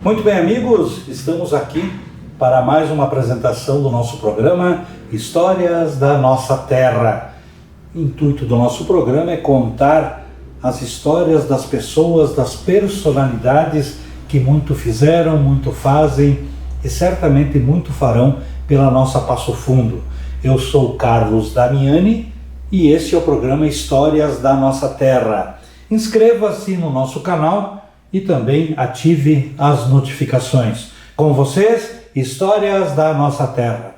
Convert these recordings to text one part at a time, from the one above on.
Muito bem, amigos, estamos aqui para mais uma apresentação do nosso programa Histórias da Nossa Terra. O intuito do nosso programa é contar as histórias das pessoas, das personalidades que muito fizeram, muito fazem e certamente muito farão pela nossa Passo Fundo. Eu sou Carlos Damiani e este é o programa Histórias da Nossa Terra. Inscreva-se no nosso canal e também ative as notificações. Com vocês, Histórias da Nossa Terra.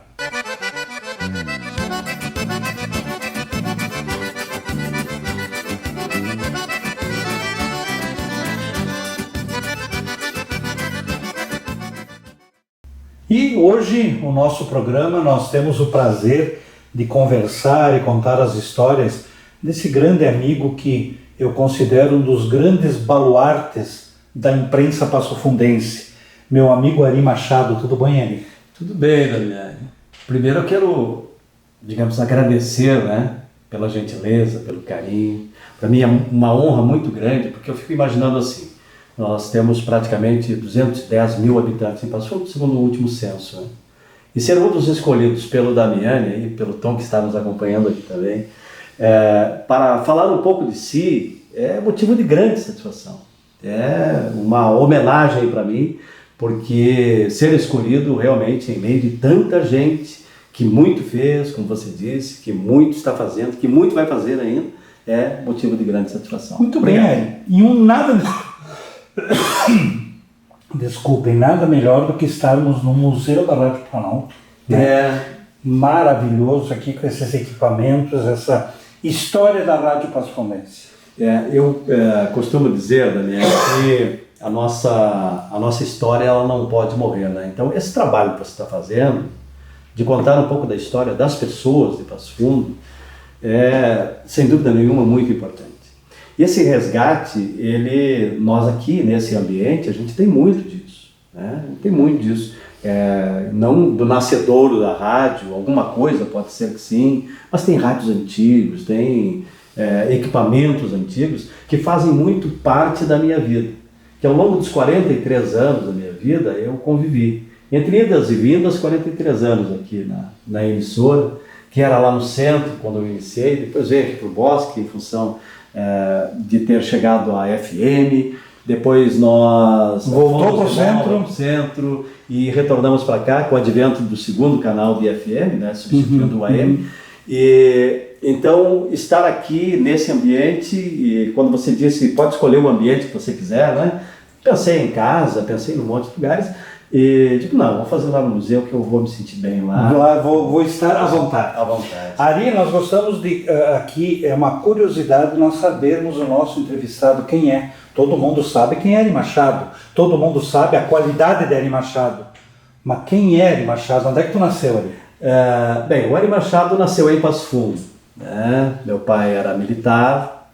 E hoje, no nosso programa, nós temos o prazer de conversar e contar as histórias desse grande amigo que eu considero um dos grandes baluartes da imprensa passofundense. Meu amigo Ari Machado. Tudo bem, Ari? Tudo bem, Damiani. Primeiro eu quero, agradecer, pela gentileza, pelo carinho. Para mim é uma honra muito grande, porque eu fico imaginando assim, nós temos praticamente 210 mil habitantes em Passo Fundo, segundo o último censo. E ser um dos escolhidos pelo Damiani e pelo Tom, que está nos acompanhando aqui também, para falar um pouco de si, é motivo de grande satisfação. É uma homenagem para mim, porque ser escolhido realmente em meio de tanta gente que muito fez, como você disse, que muito está fazendo, que muito vai fazer ainda, é motivo de grande satisfação. Muito bem, Ari. E Desculpem, nada melhor do que estarmos no Museu da Rádio Planalto. Maravilhoso aqui com esses equipamentos, essa história da Rádio Passofundense. Eu costumo dizer, Daniel, que a nossa história ela não pode morrer, Então, esse trabalho que você está fazendo, de contar um pouco da história das pessoas de Passo Fundo, é, sem dúvida nenhuma, muito importante. E esse resgate, nós aqui nesse ambiente, a gente tem muito disso, Tem muito disso. Não do nascedouro da rádio, alguma coisa pode ser que sim, mas tem rádios antigos, tem equipamentos antigos que fazem muito parte da minha vida. Que ao longo dos 43 anos da minha vida, eu convivi. Entre idas e vindas, 43 anos aqui na emissora, que era lá no centro, quando eu iniciei, depois veio aqui para o Bosque, em função de ter chegado à FM, depois nós voltou para o centro e retornamos para cá com o advento do segundo canal de FM, substituindo o AM. E então estar aqui nesse ambiente, e quando você disse pode escolher o ambiente que você quiser, pensei em casa, pensei em um monte de lugares. E digo, não, vou fazer lá no museu que eu vou me sentir bem lá. Lá vou estar à vontade. À vontade. Ari, nós gostamos de, aqui, é uma curiosidade nós sabermos o nosso entrevistado quem é. Todo mundo sabe quem é Ari Machado, todo mundo sabe a qualidade de Ari Machado. Mas quem é Ari Machado? Onde é que tu nasceu, Ari? Bem, o Ari Machado nasceu em Passo Fundo. Meu pai era militar,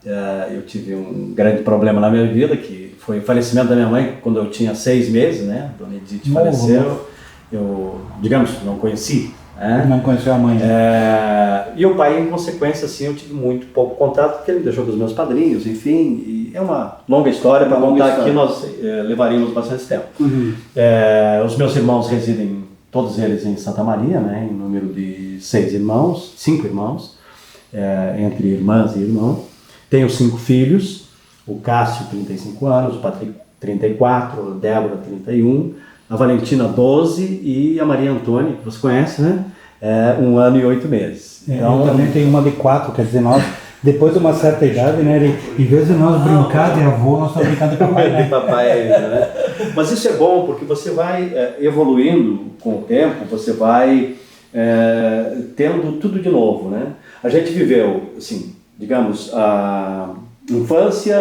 eu tive um grande problema na minha vida, que foi o falecimento da minha mãe quando eu tinha 6 meses, Dona Edith faleceu, eu, não conheci. Não conheceu a mãe. E o pai, em consequência, assim, eu tive muito pouco contato, porque ele me deixou com os meus padrinhos, enfim, e é uma longa história, para contar aqui nós levaríamos bastante tempo. Os meus irmãos residem, todos eles em Santa Maria, em número de 5 irmãos, entre irmãs e irmãos. Tenho 5 filhos, o Cássio, 35 anos, o Patrick, 34, a Débora, 31, a Valentina, 12 e a Maria Antônia, que você conhece, 1 ano e 8 meses. Então, eu também tenho uma de 4, quer dizer, nós, depois de uma certa idade, em vez de nós brincar de avô, nós estamos brincando de papai, de papai ainda, Mas isso é bom, porque você vai evoluindo com o tempo, você vai tendo tudo de novo, A gente viveu, assim, a infância,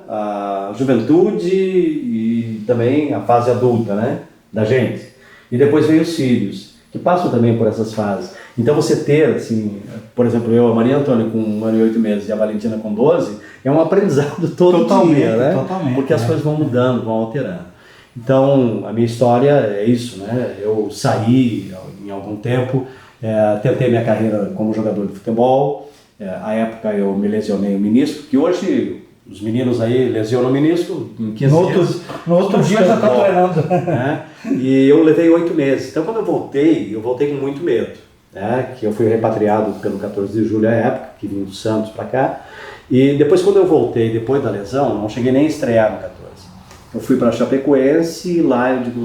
a juventude e também a fase adulta, da gente. E depois veio os filhos, que passam também por essas fases. Então você ter, assim, por exemplo, eu, a Maria Antônia com 1 ano e 8 meses e a Valentina com 12, é um aprendizado todo dia, Totalmente. Porque as coisas vão mudando, vão alterando. Então, a minha história é isso, Eu saí em algum tempo, tentei minha carreira como jogador de futebol. À época eu me lesionei o menisco, que hoje os meninos aí lesionam o menisco em 15 dias. No outro dia já está treinando. Né? E eu levei 8 meses. Então quando eu voltei com muito medo. Né? Que eu fui repatriado pelo 14 de julho à época, que vim do Santos para cá. E depois quando eu voltei, depois da lesão, não cheguei nem a estrear no 14. Eu fui para Chapecoense e lá eu digo,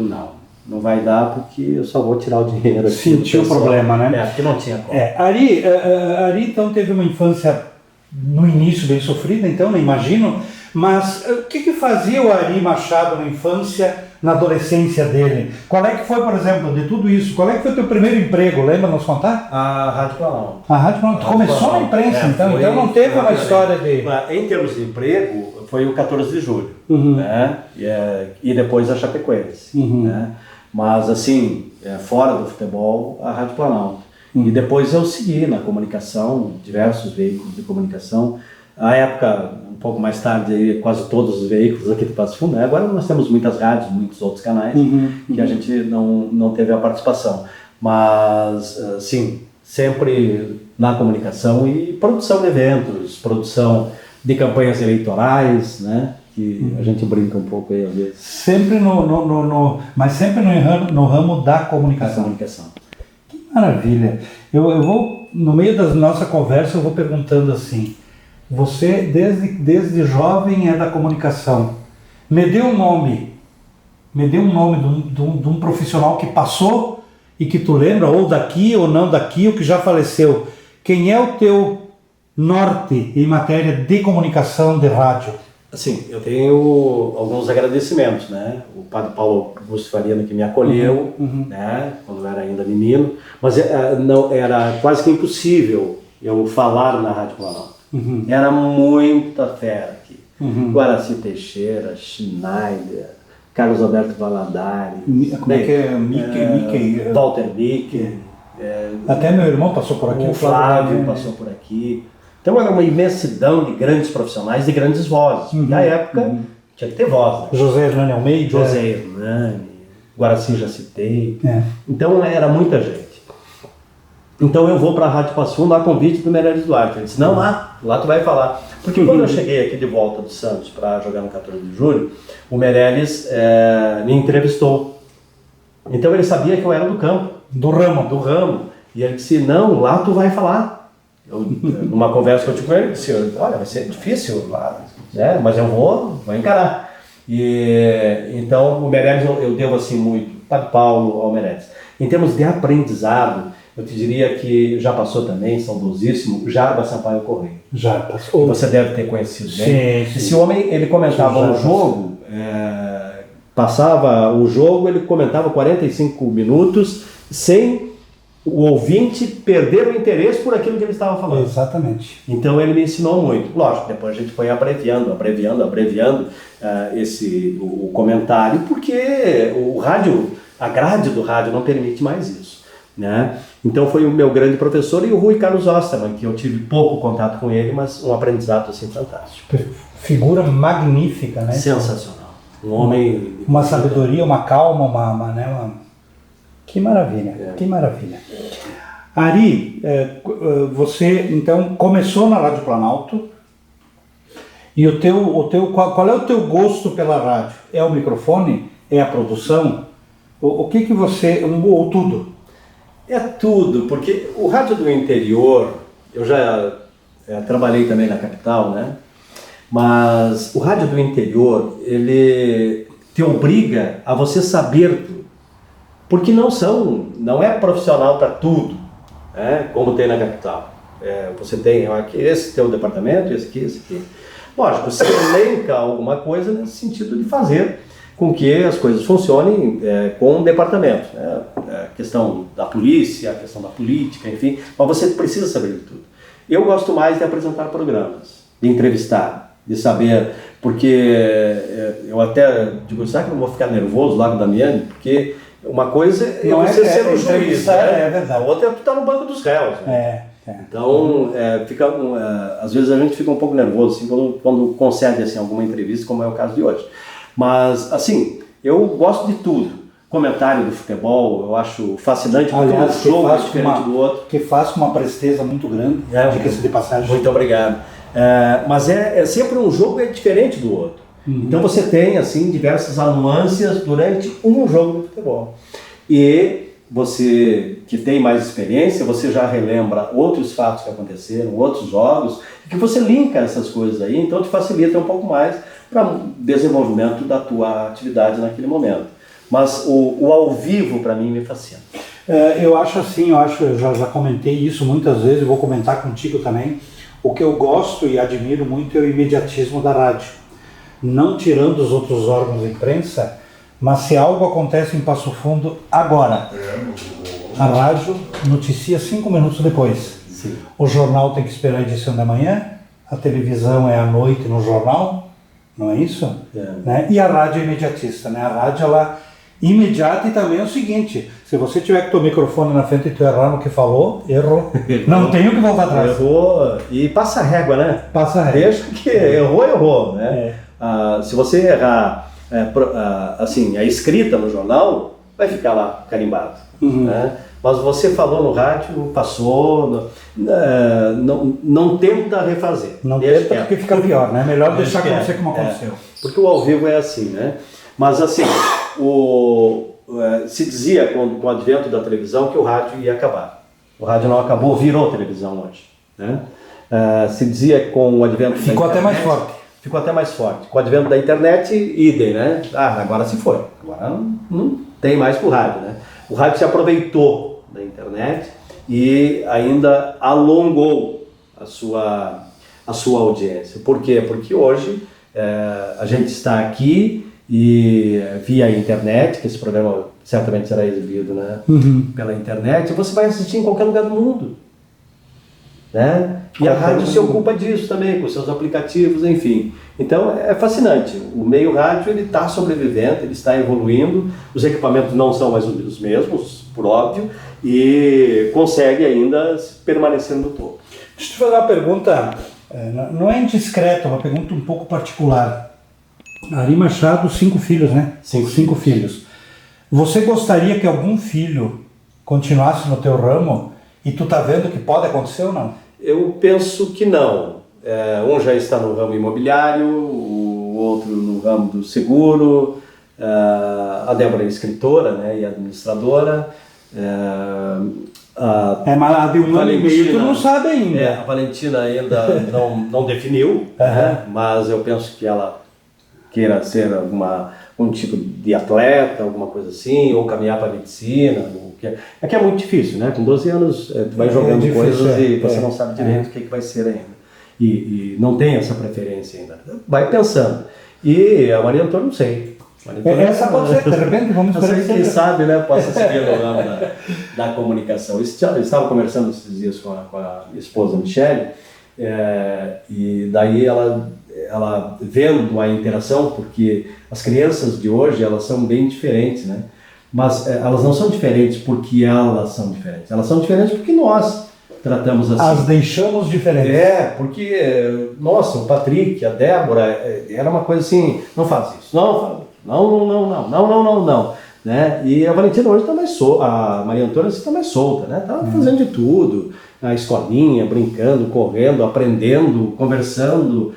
não vai dar porque eu só vou tirar o dinheiro aqui. Sentiu o problema, né? Porque não tinha como. Ari então teve uma infância no início bem sofrida, então, imagino, mas o que fazia o Ari Machado na infância, na adolescência dele? Qual é que foi, por exemplo, de tudo isso, qual é que foi o teu primeiro emprego, lembra nos contar? A Rádio Planalto. A Rádio Planalto. Começou na imprensa, então não teve uma história de... Em termos de emprego, foi o 14 de julho, né? E depois a Chapecoense, né? Mas assim, fora do futebol, a Rádio Planalto. E depois eu segui na comunicação, diversos veículos de comunicação. À época, um pouco mais tarde, quase todos os veículos aqui do Passo Fundo. Né? Agora nós temos muitas rádios, muitos outros canais que a gente não teve a participação. Mas, sim, sempre na comunicação e produção de eventos, produção de campanhas eleitorais, né? Que a gente brinca um pouco aí às vezes. Sempre mas sempre no ramo da comunicação. Que maravilha. Eu vou, no meio da nossa conversa, eu vou perguntando assim, você desde jovem é da comunicação, me dê um nome de um profissional que passou e que tu lembra, ou daqui ou não daqui, ou que já faleceu. Quem é o teu norte em matéria de comunicação de rádio? Assim, eu tenho alguns agradecimentos, né? O padre Paulo Augusto Fariano que me acolheu, né? Quando eu era ainda menino, mas não era quase que impossível eu falar na Rádio Planalto. Era muita fera aqui. Guaraci Teixeira, Schneider, Carlos Alberto Valadares, como é que é? Mickey, Walter Mickey, até meu irmão passou por aqui, o Flávio passou por aqui. Então era uma imensidão de grandes profissionais e grandes vozes. Na época tinha que ter voz. Né? José Hernani Almeida. José Hernani, Guaraci já citei. Então era muita gente. Então eu vou para a Rádio Passo Fundo a convite do Meirelles Duarte. Ele disse, não, lá tu vai falar. Porque quando eu cheguei aqui de volta do Santos para jogar no 14 de julho, o Meirelles me entrevistou. Então ele sabia que eu era do campo. Do ramo. E ele disse, não, lá tu vai falar. Numa conversa que eu tive com ele, disse, olha, vai ser difícil lá, né? Mas eu vou encarar. E então o Meirelles eu devo assim muito, Padre Paulo ao Meirelles. Em termos de aprendizado, eu te diria que já passou também, saudosíssimo, Jarbas Sampaio Correia. Já passou. Você deve ter conhecido bem. Sim. Esse homem, ele comentava o jogo, passava o jogo, ele comentava 45 minutos sem o ouvinte perder o interesse por aquilo que ele estava falando. Exatamente. Então ele me ensinou muito. Lógico, depois a gente foi abreviando o comentário, porque o rádio, a grade do rádio não permite mais isso. Né? Então foi o meu grande professor e o Rui Carlos Osterman, que eu tive pouco contato com ele, mas um aprendizado assim fantástico. Figura magnífica, né? Sensacional. Um homem... Uma sabedoria, uma calma, Que maravilha, que maravilha. Ari, você então começou na Rádio Planalto e qual é o teu gosto pela rádio? É o microfone? É a produção? O que você... ou tudo? É tudo, porque o rádio do interior, eu já trabalhei também na capital, né? Mas o rádio do interior, ele te obriga a você saber tudo. Porque não é profissional para tudo, né? Como tem na capital. Você tem aqui, esse teu departamento, esse aqui. Lógico, você elenca alguma coisa nesse sentido de fazer com que as coisas funcionem com o departamento. Né? A questão da polícia, a questão da política, enfim, mas você precisa saber de tudo. Eu gosto mais de apresentar programas, de entrevistar, de saber, porque eu até digo, será que eu não vou ficar nervoso lá com o Damiani? Porque uma coisa é você ser o juiz, né? É verdade. A outra é estar no banco dos réus. Né? Então, às vezes a gente fica um pouco nervoso assim, quando concede assim, alguma entrevista, como é o caso de hoje. Mas, assim, eu gosto de tudo. Comentário do futebol, eu acho fascinante, porque um jogo é diferente do outro. Que faz com uma presteza muito grande, diga-se de passagem. Muito obrigado. Mas é sempre um jogo diferente do outro. Então você tem assim diversas nuances durante um jogo de futebol. E você que tem mais experiência, você já relembra outros fatos que aconteceram, outros jogos, que você linka essas coisas aí, então te facilita um pouco mais para o desenvolvimento da tua atividade naquele momento. Mas o ao vivo para mim me fascina. Eu acho assim, eu já comentei isso muitas vezes, eu vou comentar contigo também. O que eu gosto e admiro muito é o imediatismo da rádio. Não tirando os outros órgãos de imprensa, mas se algo acontece em Passo Fundo agora, a rádio noticia 5 minutos depois. Sim. O jornal tem que esperar a edição da manhã, a televisão é à noite no jornal, não é isso? Né? E a rádio é imediatista, né? A rádio, ela imediata, e também é o seguinte, se você tiver com o microfone na frente e tu errar no que falou, errou. Não tem o que voltar atrás. Errou e passa a régua, né? Passa a régua. Deixa que errou, né? Se você errar assim, a escrita no jornal, vai ficar lá carimbado. Né? Mas você falou no rádio, passou, não tenta refazer. Não tenta porque fica pior, né? Melhor deixar acontecer como aconteceu. Porque o ao vivo é assim, né? Mas assim, se dizia com o advento da televisão que o rádio ia acabar. O rádio não acabou, virou televisão hoje. Né? Se dizia com o advento da internet... Ficou até mais forte. Ficou até mais forte. Com o advento da internet, idem, né? Agora se foi. Agora não tem mais pro rádio, né? O rádio se aproveitou da internet e ainda alongou a sua audiência. Por quê? Porque hoje a gente está aqui e via internet, que esse programa certamente será exibido, né? Pela internet, você vai assistir em qualquer lugar do mundo. Né? E a rádio se ocupa disso também, com seus aplicativos, enfim. Então é fascinante. O meio rádio ele está sobrevivendo, ele está evoluindo, os equipamentos não são mais os mesmos, por óbvio, e consegue ainda permanecer no topo. Deixa eu te fazer uma pergunta, não é indiscreta, é uma pergunta um pouco particular. Ari Machado, 5 filhos, né? 5 filhos. Você gostaria que algum filho continuasse no teu ramo e tu tá vendo que pode acontecer ou não? Eu penso que não. Um já está no ramo imobiliário, o outro no ramo do seguro, a Débora é escritora, né, e administradora. Mas a de um ano e meio tu não sabe ainda. A Valentina ainda não definiu, né, mas eu penso que ela queira ser algum tipo de atleta, alguma coisa assim, ou caminhar para a medicina. É que é muito difícil, né? Com 12 anos, tu vai jogando difícil, coisas e você não sabe direito o que vai ser ainda. E não tem essa preferência ainda. Vai pensando. E a Maria Antônia, não sei. Essa pode ser, de repente, vamos esperar. Quem sabe, né? Possa seguir no ramo da comunicação. Eu estava conversando esses dias com a esposa Michele, e daí ela vendo a interação, porque as crianças de hoje, elas são bem diferentes, né? Mas elas não são diferentes porque elas são diferentes. Elas são diferentes porque nós tratamos assim. As deixamos diferentes. Porque, nossa, o Patrick, a Débora, era uma coisa assim, não faz isso, não. Né? E a Valentina hoje está mais solta, a Maria Antônia está mais solta, né? Está fazendo de tudo, na escolinha, brincando, correndo, aprendendo, conversando.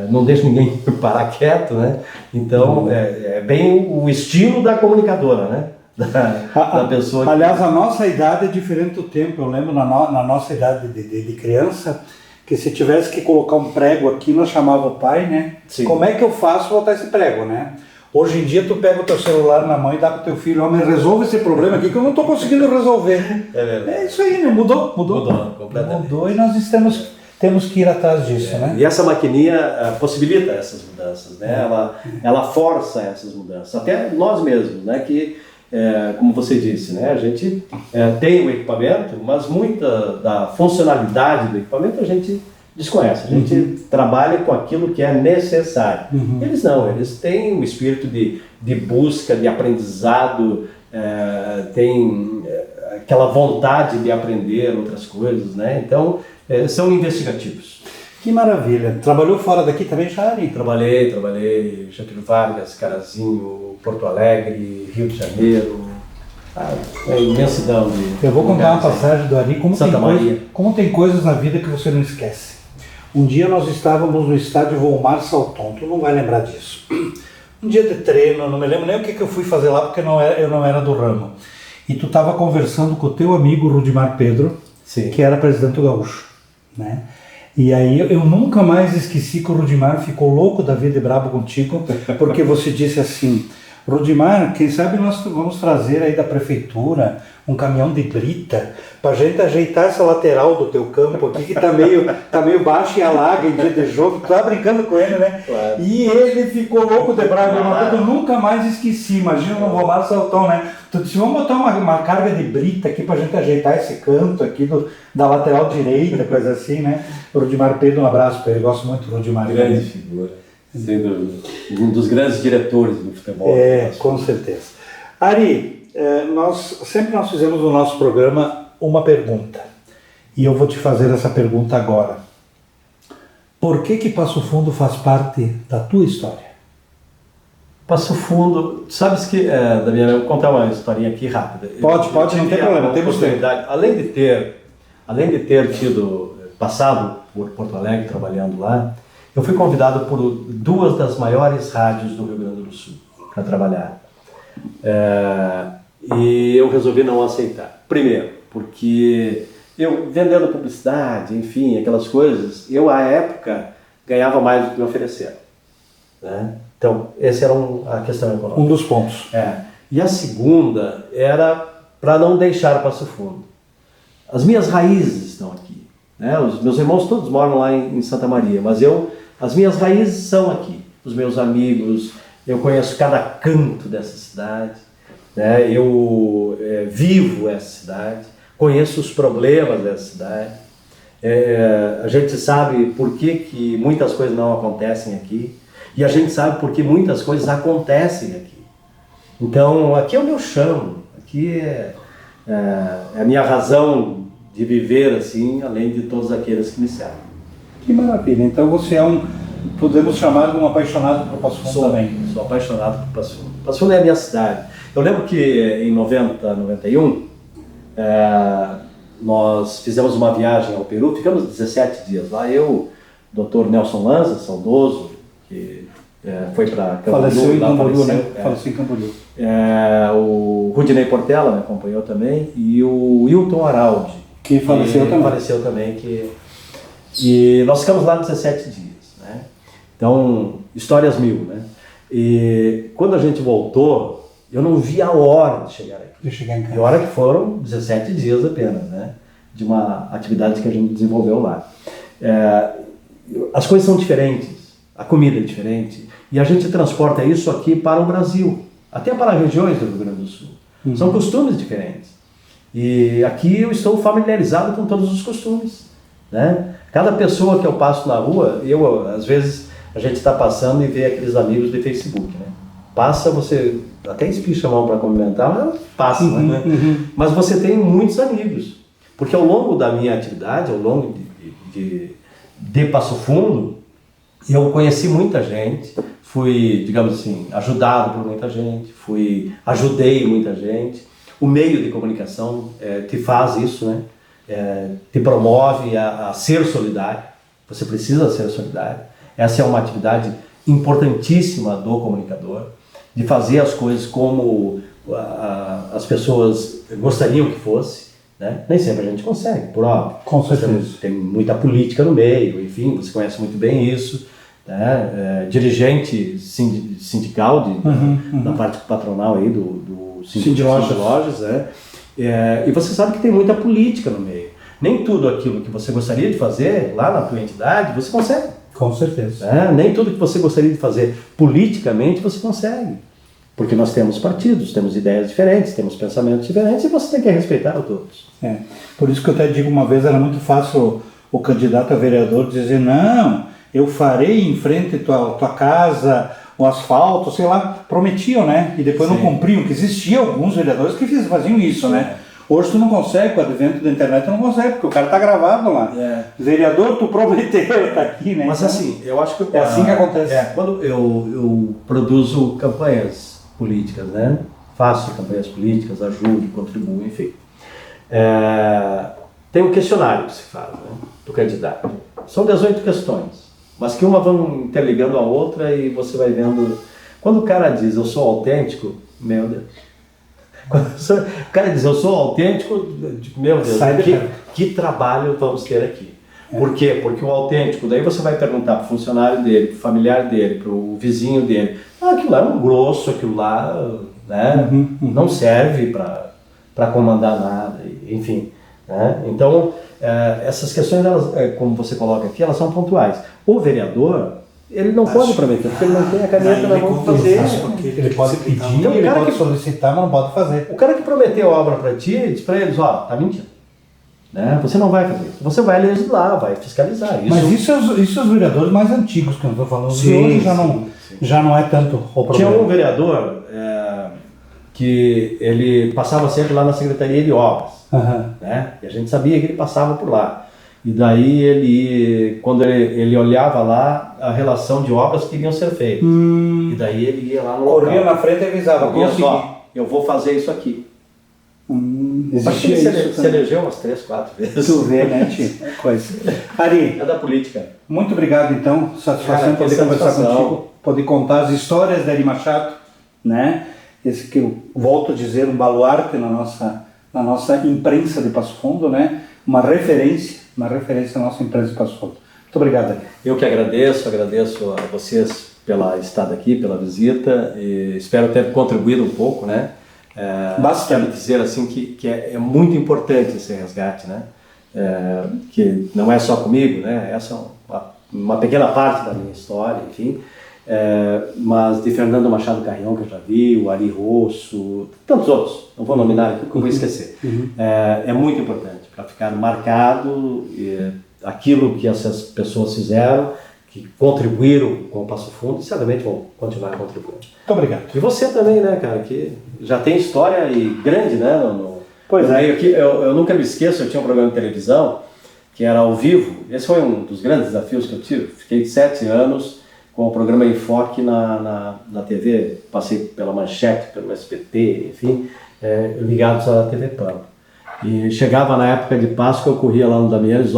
Não deixa ninguém parar quieto, né? Então é bem o estilo da comunicadora, né? Da pessoa. Aliás, a nossa idade é diferente do tempo. Eu lembro na nossa idade de criança que se tivesse que colocar um prego aqui, nós chamava o pai, né? Sim. Como é que eu faço para botar esse prego, né? Hoje em dia tu pega o teu celular na mão e dá pro teu filho, homem, resolve esse problema aqui que eu não estou conseguindo resolver. É isso aí, né? Mudou completamente. Mudou e nós temos que ir atrás disso, né? E essa maquininha possibilita essas mudanças, né? Ela força essas mudanças, até nós mesmos, né? Que, como você disse, né? A gente tem o equipamento, mas muita da funcionalidade do equipamento a gente desconhece. A gente trabalha com aquilo que é necessário. Eles não, eles têm o espírito de busca, de aprendizado, têm aquela vontade de aprender outras coisas, né? Então, são investigativos. Que maravilha. Trabalhou fora daqui também, Ari? Trabalhei Getúlio Vargas, Carazinho, Porto Alegre, Rio de Janeiro. Imensidão de... Eu vou contar uma passagem do Ari, como tem coisas na vida que você não esquece. Um dia nós estávamos no estádio Volmar Salton, tu não vai lembrar disso. Um dia de treino, não me lembro nem o que eu fui fazer lá, porque eu não era do ramo. E tu estava conversando com o teu amigo Rudimar Pedro, Sim. que era presidente do Gaúcho, né? E aí eu nunca mais esqueci que o Rudimar ficou louco da vida e brabo contigo, porque você disse assim: Rudimar, quem sabe nós vamos trazer aí da prefeitura um caminhão de brita pra gente ajeitar essa lateral do teu campo aqui, que tá meio baixo e alaga em dia de jogo. Tu tá brincando com ele, né? Claro. E ele ficou louco de bravo, eu nunca mais esqueci. Imagina no Volmar Salton, né? Tu disse, vamos botar uma carga de brita aqui pra gente ajeitar esse canto aqui da lateral direita, coisa assim, né? O Rudimar Pedro, um abraço pra ele, gosto muito do Rudimar. Grande figura. Sendo um dos grandes diretores do futebol. Com certeza. Ari, nós fizemos no nosso programa uma pergunta. E eu vou te fazer essa pergunta agora. Por que Passo Fundo faz parte da tua história? Passo Fundo, sabes que, Damiano, eu vou contar uma historinha aqui rápida. Pode, não tem problema, temos tempo. Além de ter passado por Porto Alegre trabalhando lá, eu fui convidado por duas das maiores rádios do Rio Grande do Sul para trabalhar. E eu resolvi não aceitar. Primeiro, porque eu, vendendo publicidade, enfim, aquelas coisas, eu, à época, ganhava mais do que me ofereceram, né? Então, essa era a questão econômica. Um dos pontos. E a segunda era para não deixar Passo Fundo. As minhas raízes estão aqui, né? Os meus irmãos todos moram lá em Santa Maria, mas as minhas raízes são aqui. Os meus amigos, eu conheço cada canto dessa cidade, né? Eu vivo essa cidade, conheço os problemas dessa cidade. A gente sabe por que muitas coisas não acontecem aqui, e a gente sabe por que muitas coisas acontecem aqui. Então, aqui é o meu chão, aqui é a minha razão de viver assim, além de todos aqueles que me servem. Que maravilha. Então você podemos chamar de um apaixonado por Passo Fundo também. Sou apaixonado por Passo Fundo. Passo Fundo é a minha cidade. Eu lembro que em 91, nós fizemos uma viagem ao Peru, ficamos 17 dias lá. Eu, Dr. Nelson Lanza, saudoso, que foi para Camboriú. Faleceu em Camboriú, né? Faleceu em Camboriú. O Rudinei Portela me acompanhou também, e o Wilton Araldi, que faleceu também. E nós ficamos lá 17 dias, né? Então, histórias mil, né? E quando a gente voltou, eu não vi a hora de chegar aqui. De chegar em casa. E a hora que foram 17 dias apenas, né? De uma atividade que a gente desenvolveu lá. As coisas são diferentes, a comida é diferente, e a gente transporta isso aqui para o Brasil, até para regiões do Rio Grande do Sul. São costumes diferentes. E aqui eu estou familiarizado com todos os costumes, né? Cada pessoa que eu passo na rua, às vezes a gente está passando e vê aqueles amigos de Facebook, né? Passa, você até espicha a mão para cumprimentar, mas passa, né? Mas você tem muitos amigos, porque ao longo da minha atividade, ao longo de Passo Fundo, eu conheci muita gente, fui, digamos assim, ajudado por muita gente, ajudei muita gente. O meio de comunicação te faz isso, né? Te promove a ser solidário. Você precisa ser solidário. Essa é uma atividade importantíssima do comunicador, de fazer as coisas como as pessoas gostariam que fosse, né? Nem sempre a gente consegue, por óbvio. Com certeza. Tem muita política no meio, enfim, você conhece muito bem isso, né? Dirigente sindical da parte patronal aí do Cindy Lojas, né? E você sabe que tem muita política no meio. Nem tudo aquilo que você gostaria de fazer lá na tua entidade, você consegue. Com certeza. Nem tudo que você gostaria de fazer politicamente, você consegue. Porque nós temos partidos, temos ideias diferentes, temos pensamentos diferentes, e você tem que respeitar a todos. Por isso que eu até digo, uma vez era muito fácil o candidato a vereador dizer: não, eu farei em frente à tua casa o asfalto, sei lá, prometiam, né? E depois não cumpriam, que existiam alguns vereadores que faziam isso, né? Hoje tu não consegue, com o advento da internet tu não consegue, porque o cara tá gravado lá. Vereador, tu prometeu, tá aqui, né? Mas assim, eu acho que... É assim que acontece. Quando eu produzo campanhas políticas, né? Faço campanhas políticas, ajudo, contribuo, enfim. tem um questionário que se faz, né, do candidato. São 18 questões, mas que uma vão interligando a outra e você vai vendo. Quando o cara diz eu sou autêntico, meu Deus. Quando o cara diz eu sou autêntico, meu Deus, que trabalho vamos ter aqui? Por quê? Porque o autêntico, daí você vai perguntar para o funcionário dele, para o familiar dele, para o vizinho dele. Aquilo lá é um grosso, aquilo lá, né, não serve para comandar nada, enfim. Né? Então, essas questões, elas, como você coloca aqui, elas são pontuais. O vereador, ele não pode prometer, porque ele não tem a caneta na mão para fazer. Ele pode pedir, então, ele pode solicitar, mas não pode fazer. O cara que prometeu a obra para ti, diz para eles, ó, tá mentindo. Né? Você não vai fazer isso. Você vai legislar, vai fiscalizar. Mas isso os vereadores mais antigos que eu estou falando. Sim, hoje já não é tanto o problema. Tinha um vereador que ele passava sempre lá na Secretaria de Obras. Né? E a gente sabia que ele passava por lá. E daí quando ele olhava lá a relação de obras que iriam ser feitas. E daí ele ia lá no local. Corria na frente e avisava. Olha só, eu vou fazer isso aqui. Acho que ele se elegeu umas 3, 4 vezes. Tu vê, né, tio? Coisa. Ari, é da política. Muito obrigado, então. Satisfação poder conversar contigo, poder contar as histórias da Ari Machado, né? Esse que eu volto a dizer, um baluarte na nossa imprensa de Passo Fundo, né? Uma referência na nossa imprensa de Passo Fundo. Muito obrigado, Ari. Eu que agradeço a vocês pela estada aqui, pela visita, e espero ter contribuído um pouco, né? Quero dizer assim que é muito importante esse resgate, né? Que não é só comigo, né? Essa é uma pequena parte da minha história, enfim. Mas de Fernando Machado Carrião, que eu já vi, o Ari Rosso, tantos outros, não vou nominar aqui porque eu vou esquecer. É muito importante para ficar marcado aquilo que essas pessoas fizeram, que contribuíram com o Passo Fundo e certamente vão continuar contribuindo. Muito obrigado. E você também, né, cara, que já tem história grande, né? Pois é. Eu nunca me esqueço, eu tinha um programa de televisão que era ao vivo. Esse foi um dos grandes desafios que eu tive. Fiquei 7 anos com o programa Enfoque na TV. Passei pela Manchete, pelo SBT, enfim, ligados à TV Pan. E chegava na época de Páscoa, eu corria lá no Damianes,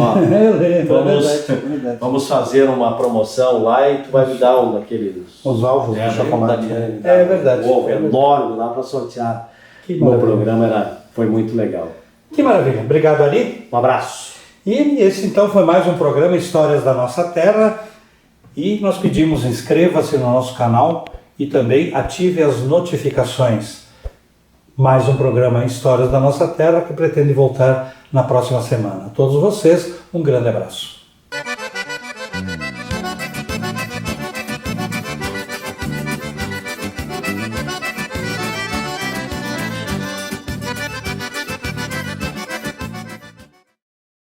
vamos fazer uma promoção lá e tu vai me dar um daqueles... Os alvos do chocolate. É verdade. Um ovo enorme lá para sortear. O programa foi muito legal. Que maravilha. Obrigado, Ari. Um abraço. E esse então foi mais um programa Histórias da Nossa Terra. E nós pedimos, inscreva-se no nosso canal e também ative as notificações. Mais um programa Histórias da Nossa Terra que pretende voltar na próxima semana. A todos vocês, um grande abraço.